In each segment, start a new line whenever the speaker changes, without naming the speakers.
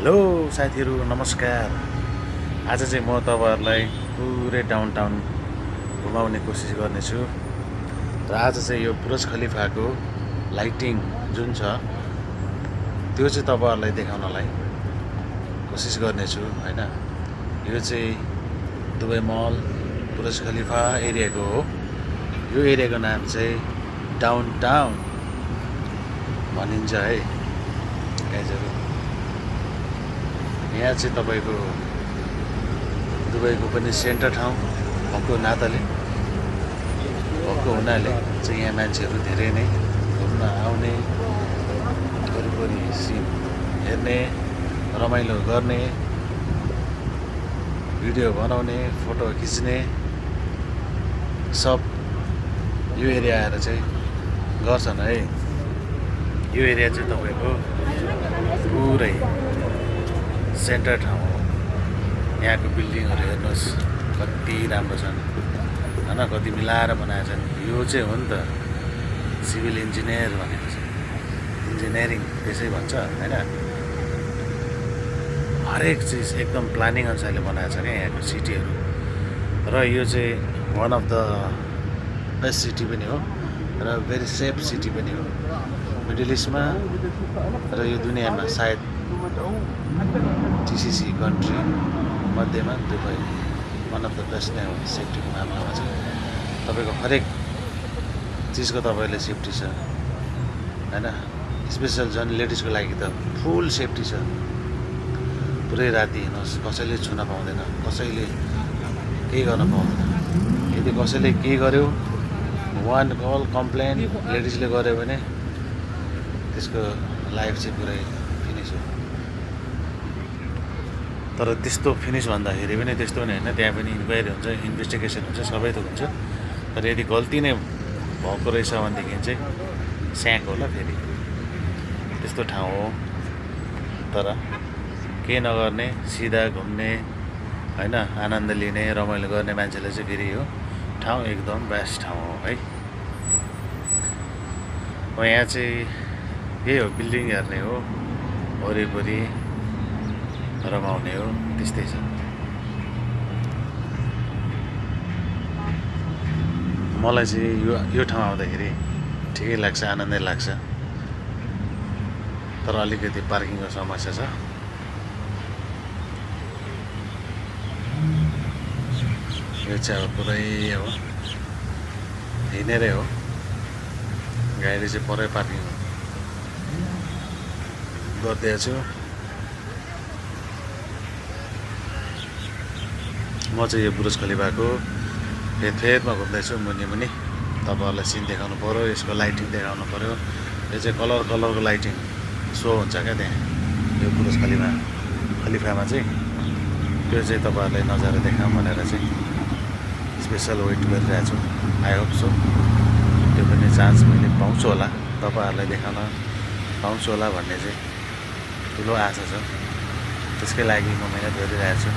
Hello साथीहरू नमस्कार। आज चाहिँ म तपाईहरुलाई पुरै डाउनटाउन घुमाउने कोसिस गर्नेछु र आज चाहिँ यो बुर्ज खलिफाको लाइटिङ जुन छ त्यो चाहिँ तपाईहरुलाई देखाउनलाई कोसिस गर्नेछु हैन। यो चाहिँ दुबई मल बुर्ज खलिफा एरियाको हो। यो एरियाको नाम चाहिँ डाउनटाउन भनिन्छ है गाइजहरु। यहाँ चाहिँ तपाईको दुबईको पनि सेन्टर ठाउँ भएको हुनाले चाहिँ यहाँ मान्छेहरू धेरै नै घुम्न आउने, वरिपरि सिन हेर्ने, रमाइलो गर्ने, भिडियो बनाउने, फोटो खिच्ने सब यो एरिया आएर चाहिँ गर्छन् है। यो एरिया चाहिँ तपाईको पुरै सेन्टर ठाउँ हो। यहाँको बिल्डिङहरू हेर्नुहोस् कति राम्रो छन् हैन, कति मिलाएर बनाएछन्। यो चाहिँ हो नि त सिभिल इन्जिनियर भनेको छ, इन्जिनियरिङ त्यसै भन्छ हैन। हरेक चिज एकदम प्लानिङ अनुसारले बनाएको छ क्या यहाँको सिटीहरू। र यो चाहिँ one of the best city पनि हो र भेरी सेफ सिटी पनि हो मिडल इस्टमा र यो दुनियाँमा सायद GCC कन्ट्री मध्येमा Dubai one of the best नै हो सेफ्टीको मामलामा चाहिँ। तपाईको हरेक चिजको तपाईले सेफ्टी छ हैन। स्पेशल झन् लेडिजको लागि त फुल सेफ्टी छ। पुरै राति हिँड्नुहोस् कसैले छुन पाउँदैन, कसैले केही गर्न पाउँदैन। यदि कसैले केही गर्यो वान कल कम्प्लेन लेडिजले गर्यो भने त्यसको लाइफ चाहिँ पुरै फिनिस हो। तर त्यस्तो फिनिस भन्दाखेरि पनि त्यस्तो पनि हैन, त्यहाँ पनि इन्क्वायरी हुन्छ, इन्भेस्टिगेसन हुन्छ, सबै थोक हुन्छ। तर यदि गल्ती नै भएको रहेछ भनेदेखि चाहिँ स्याक होला फेरि। त्यस्तो ठाउँ हो। तर केही नगर्ने सिधा घुम्ने हैन, आनन्द लिने, रमाइलो गर्ने मान्छेलाई चाहिँ फेरि यो ठाउँ एकदम बेस्ट ठाउँ हो है। यहाँ चाहिँ यही हो, बिल्डिङ हेर्ने हो, वरिपरि रमाउने हो, त्यस्तै छ। मलाई चाहिँ यो ठाउँ आउँदाखेरि ठिकै लाग्छ, आनन्दै लाग्छ। तर अलिकति पार्किङको समस्या छ। यो चाहिँ अब पुरै अब हिँडेरै हो, गाडी चाहिँ परै पार्किङ गरिदिएको छु। म चाहिँ यो बुर्ज खलिफाको फेदमा घुम्दैछु मुनि। तपाईहरुलाई सिन देखाउनु पर्यो, यसको लाइटिङ देखाउनु पर्यो। यो चाहिँ कलरको लाइटिङ सो हुन्छ क्या त्यहाँ यो बुर्ज खलिफामा चाहिँ। त्यो चाहिँ तपाईहरुलाई नजारा देखाउँ भनेर चाहिँ स्पेसल वेट गरिरहेको छु। आई होप सो त्यो पनि चान्स मैले पाउँछु होला, तपाईहरुलाई देखाउन पाउँछु होला भन्ने चाहिँ ठुलो आशा छ। त्यसकै लागि म मेहनत गरिरहेको छु।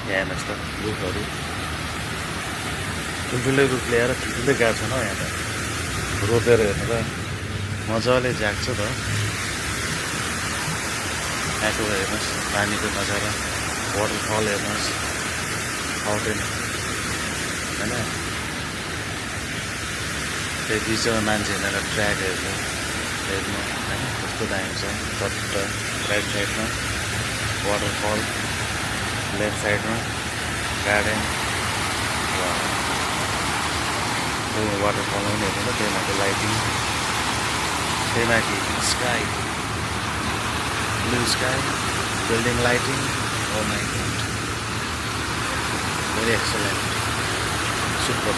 यहाँ हेर्नुहोस् त रुखहरू, ठुल्ठुलै रुख ल्याएर ठुल्ठुलै गाड्छन् हौ यहाँ त। रोपेर हेर्नु त मजाले जाग्छ त। यहाँको हेर्नुहोस् पानीको नजारा, वाटरफल हेर्नुहोस्, फाउन्टेन हैन। त्यही बिचमा मान्छे हिँडेर ट्र्याक हेर्नु हैन, कस्तो दामी छ। चट्ट राइट साइडमा वाटरफल, लेफ्ट साइडमा गार्डन, वाटरफलमा पनि हेर्नु त। त्यही माथि लाइटिङ, त्यही माथि sky, blue sky, building lighting. Oh my God, very excellent, super.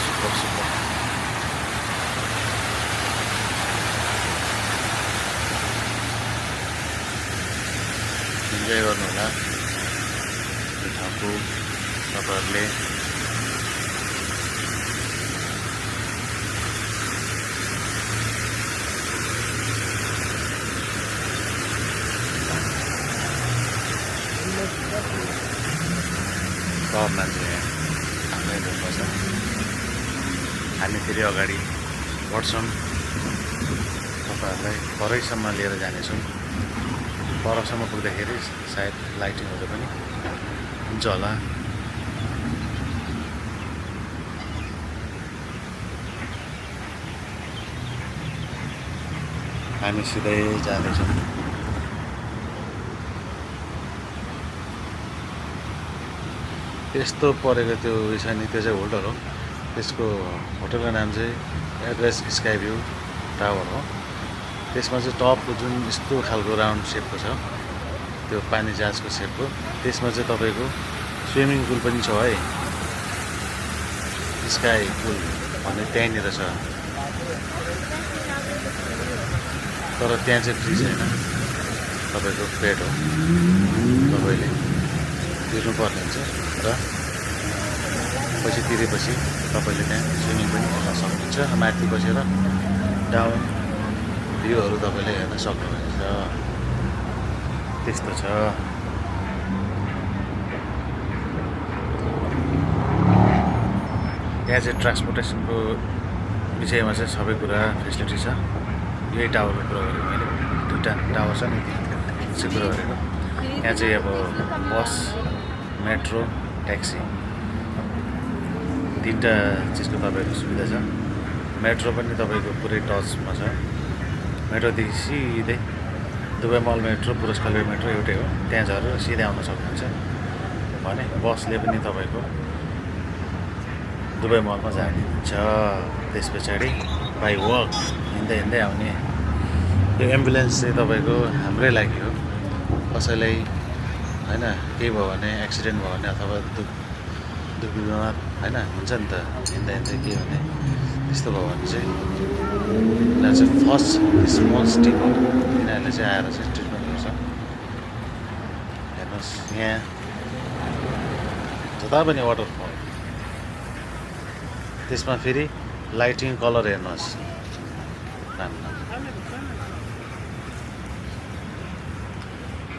Enjoy गर्नु होला यो ठाउँको तपाईहरुले। सब मान्छे आफ्नै ढुङ्गा छ। हामी फेरि अगाडि बढ्छौँ, तपाईहरुलाई परैसम्म लिएर जानेछौँ। परसम्म पुग्दाखेरि सायद लाइटिङहरू पनि हुन्छ होला। हामी सिधै जाँदैछौँ। यस्तो परेको त्यो उयो छ नि, त्यो चाहिँ होटल हो। त्यसको होटलको नाम चाहिँ एड्रेस स्काई भ्यू टावर हो। त्यसमा चाहिँ टपको जुन यस्तो खालको राउन्ड सेपको छ, त्यो पानी जहाजको सेपको, त्यसमा चाहिँ तपाईँको स्विमिङ पुल पनि छ है। स्काई पुल भन्ने त्यहीँनिर छ, तर त्यहाँ चाहिँ फ्री छैन, तपाईँको पेड हो। तपाईँले तिर्नुपर्ने हुन्छ र पैसा तिरेपछि तपाईँले त्यहाँ स्विमिङ पनि गर्न सक्नुहुन्छ। माथि बसेर डाउन भ्यूहरू तपाईँले हेर्न सक्नुहुन्छ। त्यस्तो छ। त्यहाँ चाहिँ ट्रान्सपोर्टेसनको विषयमा चाहिँ सबै कुरा फेसिलिटी छ। यही टावरको कुरा गरेको मैले, दुईवटा टावर छ नि, त्यसको कुरा गरेको। यहाँ चाहिँ अब बस, मेट्रो, ट्याक्सी, तिनवटा चिजको तपाईँको सुविधा छ। मेट्रो पनि तपाईँको पुरै टचमा छ। मेट्रोदेखि सिधै दुबई मल मेट्रो, बुर्ज खलिफा मेट्रो एउटै हो, त्यहाँ झरेर सिधै आउन सक्नुहुन्छ भने बसले पनि तपाईँको दुबई मलमा जाने हुन्छ। त्यस पछाडि बाई वक हिँड्दै हिँड्दै आउने। यो एम्बुलेन्स चाहिँ तपाईँको हाम्रै लागि हो। कसैलाई होइन केही भयो भने, एक्सिडेन्ट भयो भने अथवा दुःख बिमार होइन हुन्छ नि त, हिँड्दा हिँड्दै के भने त्यस्तो भयो भने चाहिँ यिनीहरू चाहिँ फर्स्ट स्मल स्टेप हो। यिनीहरूले चाहिँ आएर चाहिँ ट्रिटमेन्ट गर्छ। हेर्नुहोस् यहाँ जता पनि वाटरफल, त्यसमा फेरि लाइटिङ कलर हेर्नुहोस्,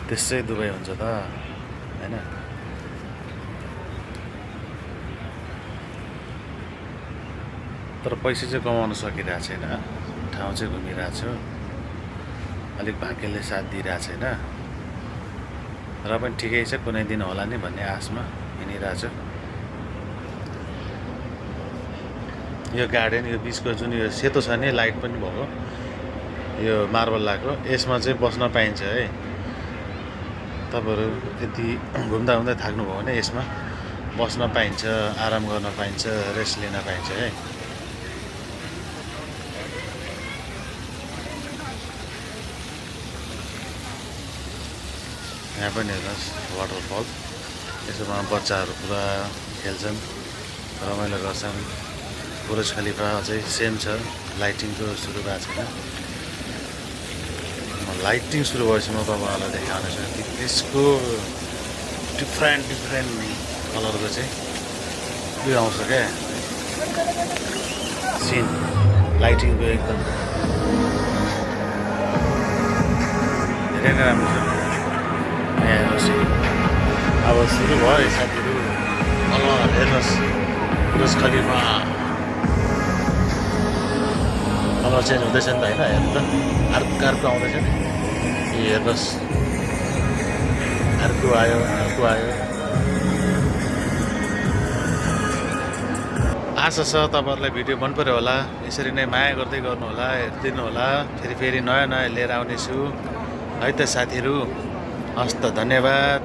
त्यसै दुबई हुन्छ त होइन। तर पैसा चाहिँ कमाउन सकिरहेको छैन, ठाउँ चाहिँ घुमिरहेको छु, अलिक भाग्यले साथ दिइरहेको छैन। र पनि ठिकै छ, कुनै दिन होला नि भन्ने आशमा हिँडिरहेको छु। यो गार्डन, यो बिचको जुन यो सेतो छ नि, लाइट पनि भएको, यो मार्बल लगाएको, यसमा चाहिँ बस्न पाइन्छ है। तपाईँहरू यदि घुम्दा घुम्दै थाक्नुभयो भने यसमा बस्न पाइन्छ, आराम गर्न पाइन्छ, रेस्ट लिन पाइन्छ है। यहाँ पनि हेर्नुहोस् वाटरफल, यसमा बच्चाहरू पुरा खेल्छन्, रमाइलो गर्छन्। बुर्ज खलिफा अझै सेम छ, लाइटिङको सुरु भएको छैन। लाइटिङ सुरु भएपछि म तपाईँहरूलाई देखाउनेछु कि त्यसको डिफ्रेन्ट कलरको चाहिँ उयो आउँछ क्या सिन, लाइटिङको एकदम धेरै नै राम्रो छ। यहाँ हेर्नुहोस्, अब सुरु भयो साथीहरू। हेर्नुहोस् बुर्ज खलिफा कलर चेन्ज हुँदैछ नि त होइन, हेर्नु त अर्को आउँदैछ नि। हेर्नुहोस् अर्को आयो। आशा छ तपाईँहरूलाई भिडियो मन पऱ्यो होला। यसरी नै माया गर्दै गर्नु होला, हेरिदिनु होला। फेरि नयाँ लिएर आउनेछु है त साथीहरू। हस् त, धन्यवाद।